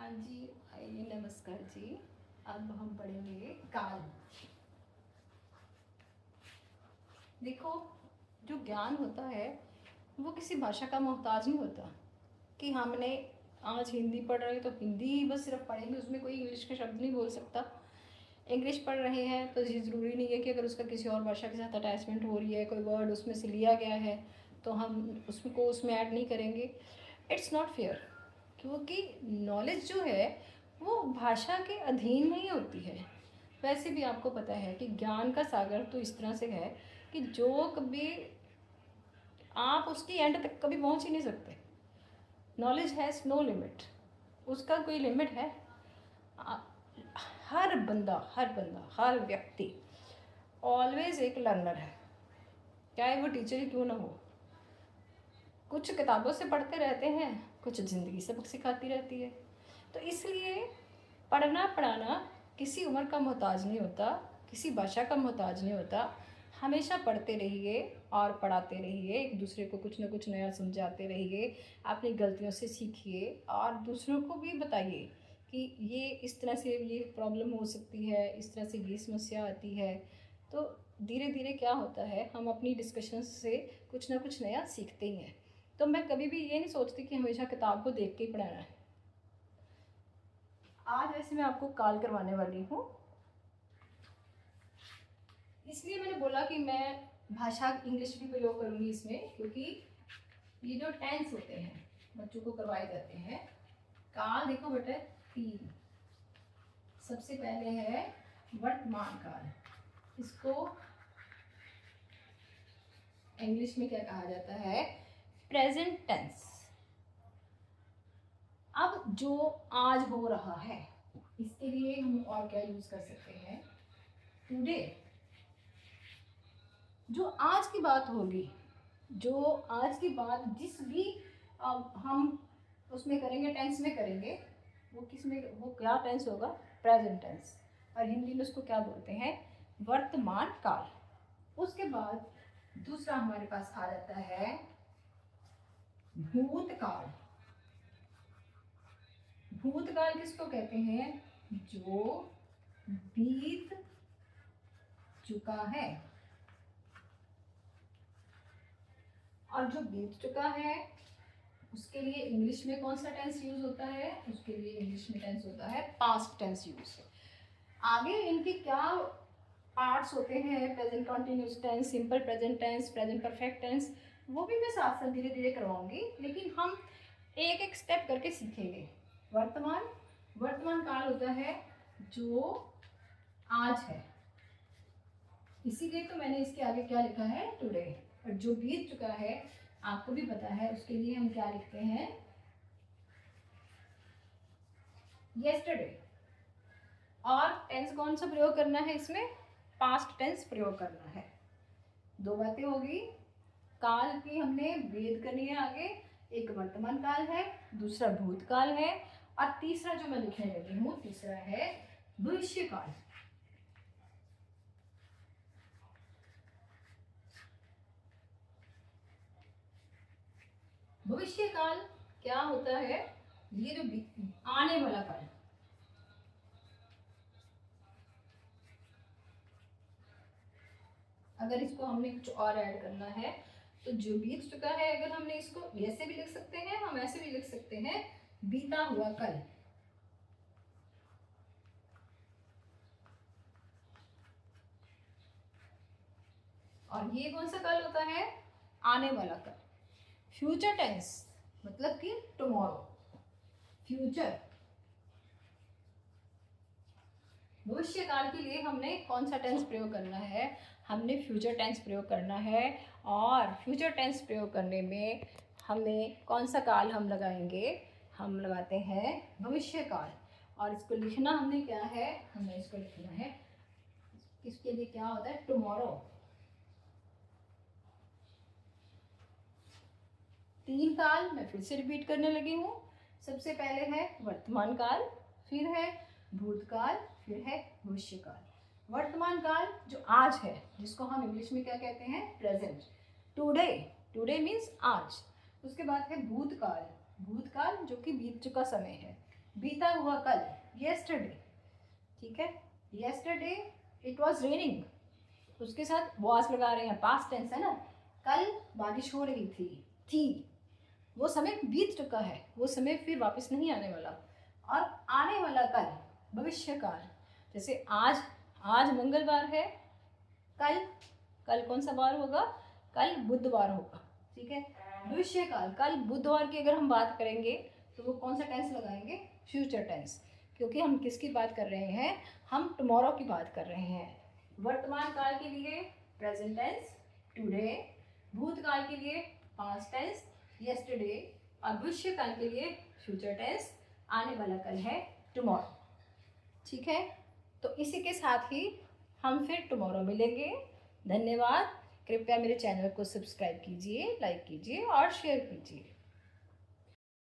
हाँ जी, आइए नमस्कार जी। अब हम पढ़ेंगे काल। देखो, जो ज्ञान होता है वो किसी भाषा का मोहताज नहीं होता कि हमने आज हिंदी पढ़ रहे हैं तो हिंदी ही बस सिर्फ पढ़ेंगे, उसमें कोई इंग्लिश के शब्द नहीं बोल सकता। इंग्लिश पढ़ रहे हैं तो ये ज़रूरी नहीं है कि अगर उसका किसी और भाषा के साथ अटैचमेंट हो रही है, कोई वर्ड उसमें से लिया गया है तो हम उसमें ऐड नहीं करेंगे। इट्स नॉट फेयर, क्योंकि नॉलेज जो है वो भाषा के अधीन नहीं होती है। वैसे भी आपको पता है कि ज्ञान का सागर तो इस तरह से है कि जो कभी आप उसकी एंड तक कभी पहुंच ही नहीं सकते। नॉलेज हैज़ नो लिमिट, उसका कोई लिमिट है? आ- हर बंदा हर व्यक्ति ऑलवेज एक लर्नर है, चाहे वो टीचर ही क्यों ना हो। कुछ किताबों से पढ़ते रहते हैं, कुछ ज़िंदगी सबक सिखाती रहती है। तो इसलिए पढ़ना पढ़ाना किसी उम्र का मोहताज नहीं होता, किसी भाषा का मोहताज नहीं होता। हमेशा पढ़ते रहिए और पढ़ाते रहिए, एक दूसरे को कुछ ना कुछ नया समझाते रहिए, अपनी गलतियों से सीखिए और दूसरों को भी बताइए कि ये इस तरह से ये प्रॉब्लम हो सकती है, इस तरह से ये समस्या आती है। तो धीरे धीरे क्या होता है, हम अपनी डिस्कशन से कुछ ना कुछ नया सीखते ही हैं। तो मैं कभी भी ये नहीं सोचती कि हमेशा किताब को देख के ही पढ़ाना है। आज वैसे मैं आपको कॉल करवाने वाली हूँ, इसलिए मैंने बोला कि मैं भाषा इंग्लिश भी प्रयोग करूँगी इसमें, क्योंकि ये जो टेंस होते हैं बच्चों को करवाए जाते हैं। काल देखो बेटा, तीन। सबसे पहले है वर्तमान काल, इसको इंग्लिश में क्या कहा जाता है? Present tense. अब जो आज हो रहा है इसके लिए हम और क्या यूज कर सकते हैं? टुडे। जो आज की बात होगी, जो आज की बात जिस भी हम उसमें करेंगे, टेंस में करेंगे, वो किस में, वो क्या टेंस होगा? Present tense. और हिंदी में उसको क्या बोलते हैं? वर्तमान काल। उसके बाद दूसरा हमारे पास आ जाता है भूतकाल। भूतकाल किसको कहते हैं? जो बीत चुका है। और जो बीत चुका है उसके लिए इंग्लिश में कौन सा टेंस यूज होता है? उसके लिए इंग्लिश में टेंस होता है पास्ट टेंस यूज। आगे इनके क्या पार्ट्स होते हैं? Present continuous tense, simple present tense, present perfect tense, वो भी मैं साथ साथ धीरे धीरे करवाऊंगी, लेकिन हम एक एक स्टेप करके सीखेंगे। वर्तमान, वर्तमान काल होता है जो आज है, इसीलिए तो मैंने इसके आगे क्या लिखा है? टुडे। और जो बीत चुका है आपको भी पता है, उसके लिए हम क्या लिखते हैं? येस्टरडे। और टेंस कौन सा प्रयोग करना है इसमें? पास्ट टेंस प्रयोग करना है। दो बातें होगी, काल की हमने भेद करनी है आगे। एक वर्तमान काल है, दूसरा भूतकाल है, और तीसरा जो मैं लिखने लगी हूँ, तीसरा है भविष्य काल। भविष्य काल क्या होता है? ये जो आने वाला काल। अगर इसको हमने कुछ और ऐड करना है तो जो बीत चुका है, अगर हमने इसको वैसे भी लिख सकते हैं, हम ऐसे भी लिख सकते हैं, बीता हुआ कल। और ये कौन सा कल होता है? आने वाला कल। फ्यूचर टेंस मतलब कि टुमारो, फ्यूचर। भविष्य काल के लिए हमने कौन सा टेंस प्रयोग करना है? हमने फ्यूचर टेंस प्रयोग करना है। और फ्यूचर टेंस प्रयोग करने में हमें कौन सा काल हम लगाएंगे? हम लगाते हैं भविष्य काल। और इसको लिखना हमने क्या है? हमें इसको लिखना है, इसके लिए क्या होता है? टुमारो। तीन काल मैं फिर से रिपीट करने लगी हूँ। सबसे पहले है वर्तमान काल, फिर है भूतकाल, फिर है भविष्य काल। वर्तमान काल जो आज है, जिसको हम इंग्लिश में क्या कहते हैं? Present, today. टुडे मीन्स आज। उसके बाद है भूतकाल, भूतकाल जो कि बीत चुका समय है। बीता हुआ कल, yesterday, ठीक है। yesterday it was raining, उसके साथ was लगा रहे हैं, past tense है ना। कल बारिश हो रही थी। वो समय बीत चुका है, वो समय फिर वापस नहीं आने वाला। और आने वाला कल, भविष्य काल। जैसे आज मंगलवार है, कल कौन सा वार होगा? कल बुधवार होगा, ठीक है। भविष्य काल, कल बुधवार की अगर हम बात करेंगे तो वो कौन सा टेंस लगाएंगे? फ्यूचर टेंस, क्योंकि हम किसकी बात कर रहे हैं? हम टुमारो की बात कर रहे हैं। वर्तमान काल के लिए प्रेजेंट टेंस टुडे, भूतकाल के लिए पास्ट टेंस yesterday, और भविष्य काल के लिए फ्यूचर टेंस आने वाला कल है टुमारो, ठीक है। तो इसी के साथ ही हम फिर टुमारो मिलेंगे। धन्यवाद। कृपया मेरे चैनल को सब्सक्राइब कीजिए, लाइक कीजिए और शेयर कीजिए।